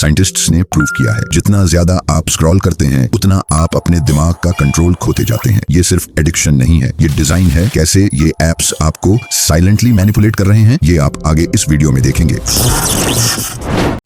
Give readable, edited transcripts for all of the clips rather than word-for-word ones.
Scientists ने prove किया है, जितना ज्यादा आप स्क्रॉल करते हैं उतना आप अपने दिमाग का कंट्रोल खोते जाते हैं। ये सिर्फ एडिक्शन नहीं है, ये डिजाइन है। कैसे ये एप्स आपको साइलेंटली मैनिपुलेट कर रहे हैं, ये आप आगे इस वीडियो में देखेंगे।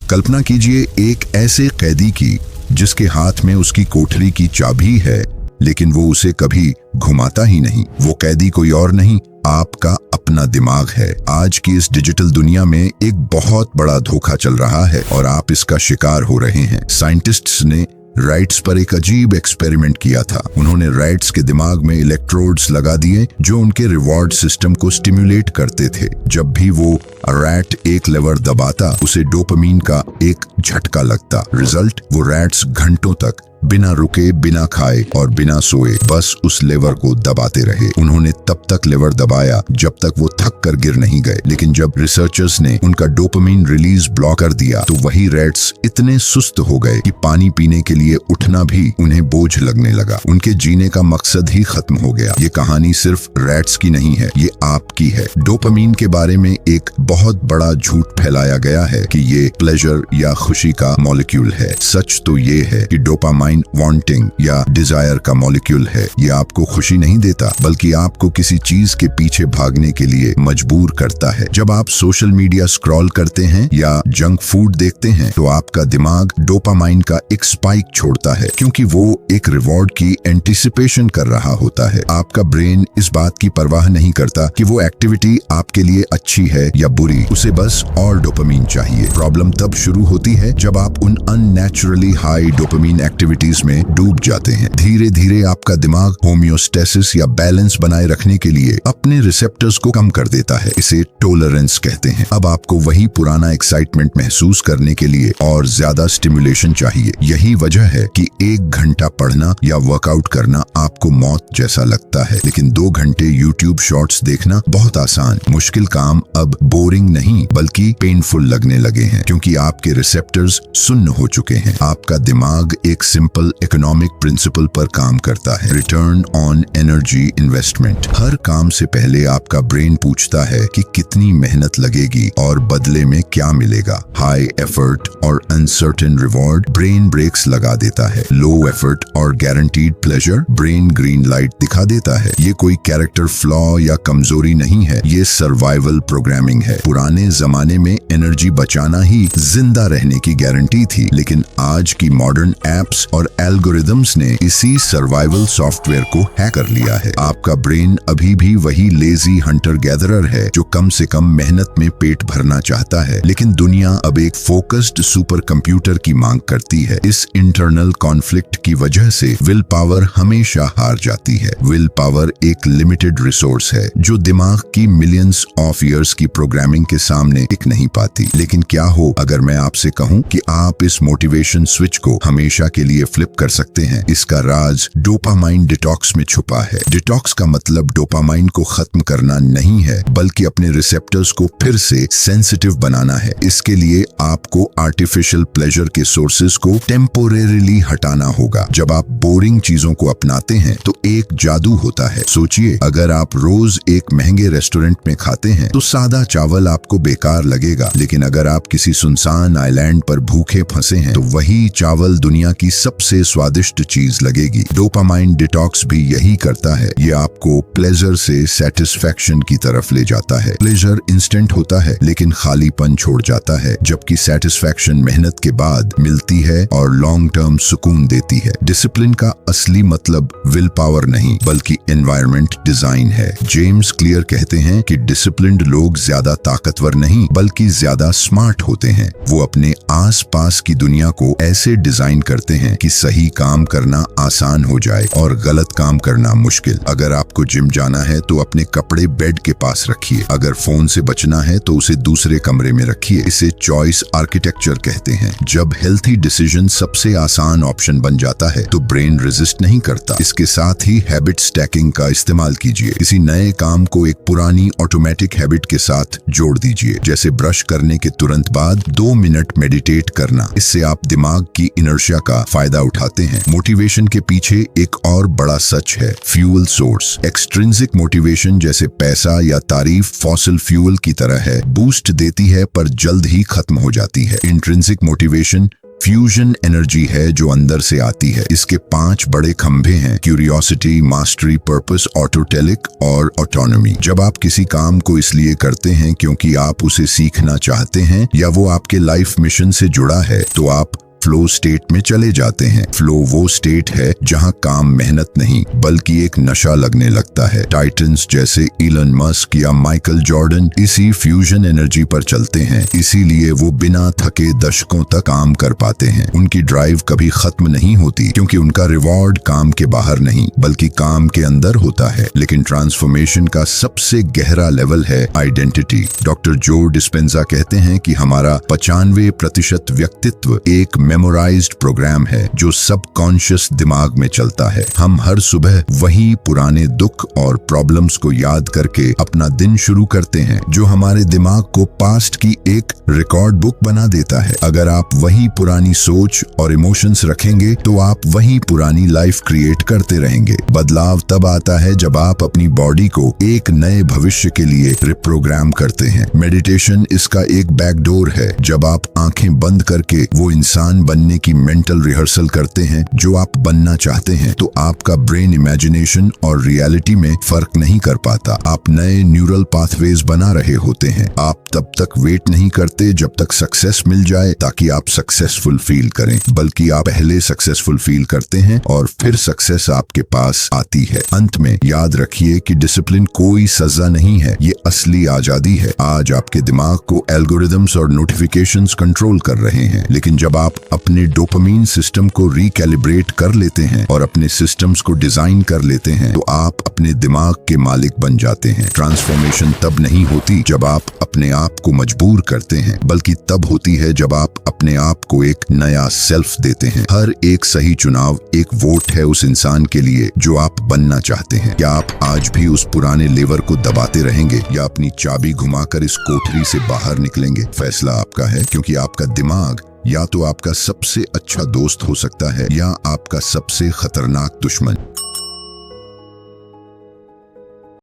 कल्पना कीजिए एक ऐसे कैदी की जिसके हाथ में उसकी कोठरी की चाबी है, लेकिन वो उसे कभी घुमाता ही नहीं। वो कैदी कोई और नहीं, आपका अपना दिमाग है। आज की इस डिजिटल दुनिया में एक बहुत बड़ा धोखा चल रहा है और आप इसका शिकार हो रहे हैं। साइंटिस्ट्स ने रैट्स पर एक अजीब एक्सपेरिमेंट किया था। उन्होंने रैट्स के दिमाग में इलेक्ट्रोड्स लगा दिए जो उनके रिवॉर्ड सिस्टम को स्टिम्युलेट करते थे। जब भी वो रैट एक लेवर दबाता, उसे डोपामीन का एक झटका लगता। रिजल्ट, वो रैट्स घंटों तक बिना रुके, बिना खाए और बिना सोए बस उस लेवर को दबाते रहे। उन्होंने तब तक लेवर दबाया जब तक वो थक कर गिर नहीं गए। लेकिन जब रिसर्चर्स ने उनका डोपामीन रिलीज ब्लॉक कर दिया तो वही रैट्स इतने सुस्त हो गए कि पानी पीने के लिए उठना भी उन्हें बोझ लगने लगा। उनके जीने का मकसद ही खत्म हो गया। ये कहानी सिर्फ रैट्स की नहीं है, ये आपकी है। डोपामीन के बारे में एक बहुत बड़ा झूठ फैलाया गया है कि ये प्लेजर या खुशी का मॉलिक्यूल है। सच तो ये है कि डोपामाइन वांटिंग या डिजायर का मॉलिक्यूल है। ये आपको खुशी नहीं देता, बल्कि आपको किसी चीज के पीछे भागने के लिए मजबूर करता है। जब आप सोशल मीडिया स्क्रॉल करते हैं या जंक फूड देखते हैं तो आपका दिमाग डोपामाइन का एक स्पाइक छोड़ता है, क्योंकि वो एक रिवॉर्ड की एंटिसिपेशन कर रहा होता है। आपका ब्रेन इस बात की परवाह नहीं करता कि वो एक्टिविटी आपके लिए अच्छी है या बुरी, उसे बस और डोपामीन चाहिए। प्रॉब्लम तब शुरू होती है जब आप उन अननेचुरली हाई डोपामीन एक्टिविटीज में डूब जाते हैं। धीरे धीरे आपका दिमाग होम्योस्टेसिस या बैलेंस बनाए रखने के लिए अपने रिसेप्टर्स को कम कर देता है। इसे टॉलरेंस कहते हैं। अब आपको वही पुराना एक्साइटमेंट महसूस करने के लिए और ज्यादा स्टिमुलेशन चाहिए। यही वजह है कि 1 घंटा पढ़ना या वर्कआउट करना आपको मौत जैसा लगता है, लेकिन 2 घंटे यूट्यूब शॉर्ट्स देखना बहुत आसान। मुश्किल काम अब बोरिंग नहीं बल्कि पेनफुल लगने लगे हैं, क्योंकि आपके रिसेप्टर्स सुन्न हो चुके हैं। आपका दिमाग एक सिंपल इकोनॉमिक प्रिंसिपल पर काम करता है, रिटर्न ऑन एनर्जी इन्वेस्टमेंट। हर काम से पहले आपका ब्रेन पूछता है कि कितनी मेहनत लगेगी और बदले में क्या मिलेगा। हाई एफर्ट और अनसर्टेन रिवॉर्ड ब्रेन ब्रेक्स लगा देता है। लो एफर्ट और guaranteed pleasure brain green light दिखा देता है। ये कोई कैरेक्टर फ्लॉ या कमजोरी नहीं है, ये सर्वाइवल प्रोग्रामिंग है। पुराने जमाने में एनर्जी बचाना ही जिंदा रहने की गारंटी थी, लेकिन आज की मॉडर्न एप्स और एल्गोरिदम्स ने इसी सर्वाइवल सॉफ्टवेयर को हैक कर लिया है। आपका ब्रेन अभी भी वही लेजी हंटर गैदरर है जो कम से कम मेहनत में पेट भरना चाहता है, लेकिन दुनिया अब एक फोकस्ड सुपर कंप्यूटर की मांग करती है। इस इंटरनल कॉन्फ्लिक्ट की वजह से विल पावर हमेशा हार जाती है। विल पावर एक लिमिटेड रिसोर्स है जो दिमाग की मिलियंस ऑफ ईयर्स की प्रोग्रामिंग के सामने टिक नहीं पाती। लेकिन क्या हो अगर मैं आपसे कहूं कि आप इस मोटिवेशन स्विच को हमेशा के लिए फ्लिप कर सकते हैं। इसका राज डोपामाइन डिटॉक्स में छुपा है। डिटॉक्स का मतलब डोपामाइन को खत्म करना नहीं है, बल्कि अपने रिसेप्टर्स को फिर से सेंसिटिव बनाना है। इसके लिए आपको आर्टिफिशियल प्लेजर के सोर्सेज को टेम्पोरेरीली हटाना होगा। जब आप बोरिंग चीजों को अपनाते हैं तो एक जादू होता है। सोचिए, अगर आप रोज एक महंगे रेस्टोरेंट में खाते हैं तो सादा चावल आपको बेकार लगेगा, लेकिन अगर आप किसी सुनसान आइलैंड पर भूखे फंसे हैं तो वही चावल दुनिया की सबसे स्वादिष्ट चीज लगेगी। डोपामाइन डिटॉक्स भी यही करता है। ये आपको प्लेजर से सेटिस्फैक्शन की तरफ ले जाता है। प्लेजर इंस्टेंट होता है लेकिन खालीपन छोड़ जाता है, जबकि सेटिस्फैक्शन मेहनत के बाद मिलती है और लॉन्ग टर्म सुकून देती है। डिसिप्लिन का असली मतलब विल पावर नहीं बल्कि एनवायरनमेंट डिजाइन है। जेम्स क्लियर कहते हैं कि डिसिप्लिन्ड लोग ज्यादा ताकतवर नहीं बल्कि ज्यादा स्मार्ट होते हैं। वो अपने आस पास की दुनिया को ऐसे डिजाइन करते हैं कि सही काम करना आसान हो जाए और गलत काम करना मुश्किल। अगर आपको जिम जाना है तो अपने कपड़े बेड के पास रखिए। अगर फोन से बचना है तो उसे दूसरे कमरे में रखिए। इसे चॉइस आर्किटेक्चर कहते हैं। जब हेल्थी डिसीजन सबसे आसान ऑप्शन बन जाता है तो ब्रेन रेजिस्ट नहीं करता। इसके साथ ही हैबिट स्टैकिंग का इस्तेमाल कीजिए। किसी नए काम को एक पुरानी ऑटोमेटिक हैबिट के साथ जोड़ दीजिए, जैसे ब्रश करने के तुरंत बाद 2 मिनट मेडिटेट करना। इससे आप दिमाग की इनर्शिया का फायदा उठाते हैं। मोटिवेशन के पीछे एक और बड़ा सच है, फ्यूल सोर्स। एक्सट्रिंसिक मोटिवेशन जैसे पैसा या तारीफ फॉसिल फ्यूल की तरह है, बूस्ट देती है पर जल्द ही खत्म हो जाती है। इंट्रिंसिक मोटिवेशन फ्यूजन एनर्जी है जो अंदर से आती है। इसके 5 बड़े खंभे हैं: क्यूरियोसिटी, मास्टरी, पर्पस, ऑटोटेलिक और ऑटोनॉमी। जब आप किसी काम को इसलिए करते हैं क्योंकि आप उसे सीखना चाहते हैं या वो आपके लाइफ मिशन से जुड़ा है, तो आप फ्लो स्टेट में चले जाते हैं। फ्लो वो स्टेट है जहां काम मेहनत नहीं बल्कि एक नशा लगने लगता है। टाइटन्स जैसे इलन मस्क या माइकल जॉर्डन इसी फ्यूजन एनर्जी पर चलते हैं, इसीलिए वो बिना थके दशकों तक काम कर पाते हैं। उनकी ड्राइव कभी खत्म नहीं होती क्योंकि उनका रिवॉर्ड काम के बाहर नहीं बल्कि काम के अंदर होता है। लेकिन ट्रांसफॉर्मेशन का सबसे गहरा लेवल है आइडेंटिटी। डॉक्टर जो डिस्पेंजा कहते हैं कि हमारा 95% व्यक्तित्व एक मेमोराइज्ड प्रोग्राम है जो सबकॉन्शियस दिमाग में चलता है। हम हर सुबह वही पुराने दुख और प्रॉब्लम्स को याद करके अपना दिन शुरू करते हैं, जो हमारे दिमाग को पास्ट की एक रिकॉर्ड बुक बना देता है। अगर आप वही पुरानी सोच और इमोशंस रखेंगे तो आप वही पुरानी लाइफ क्रिएट करते रहेंगे। बदलाव तब आता है जब आप अपनी बॉडी को एक नए भविष्य के लिए रिप्रोग्राम करते हैं। मेडिटेशन इसका एक बैकडोर है। जब आप आंखें बंद करके वो इंसान बनने की मेंटल रिहर्सल करते हैं जो आप बनना चाहते हैं, तो आपका ब्रेन इमेजिनेशन और रियलिटी में फर्क नहीं कर पाता। आप नए न्यूरल पाथवेज बना रहे होते हैं। आप तब तक वेट नहीं करते जब तक सक्सेस मिल जाए ताकि आप सक्सेसफुल फील करें, बल्कि आप पहले सक्सेसफुल फील करते हैं और फिर सक्सेस आपके पास आती है। अंत में याद रखिए कि डिसिप्लिन कोई सजा नहीं है, ये असली आजादी है। आज आपके दिमाग को एल्गोरिदम्स और नोटिफिकेशंस कंट्रोल कर रहे हैं, लेकिन जब आप अपने डोपामीन सिस्टम को रिकैलिब्रेट कर लेते हैं और अपने सिस्टम्स को डिजाइन कर लेते हैं, तो आप अपने दिमाग के मालिक बन जाते हैं। ट्रांसफॉर्मेशन तब नहीं होती जब आप अपने आप को मजबूर करते हैं, बल्कि तब होती है जब आप अपने आप को एक नया सेल्फ देते हैं। हर एक सही चुनाव एक वोट है उस इंसान के लिए जो आप बनना चाहते हैं। क्या आप आज भी उस पुराने लेवर को दबाते रहेंगे या अपनी चाबी घुमाकर इस कोठरी से बाहर निकलेंगे? फैसला आपका है, क्योंकि आपका दिमाग या तो आपका सबसे अच्छा दोस्त हो सकता है या आपका सबसे खतरनाक दुश्मन।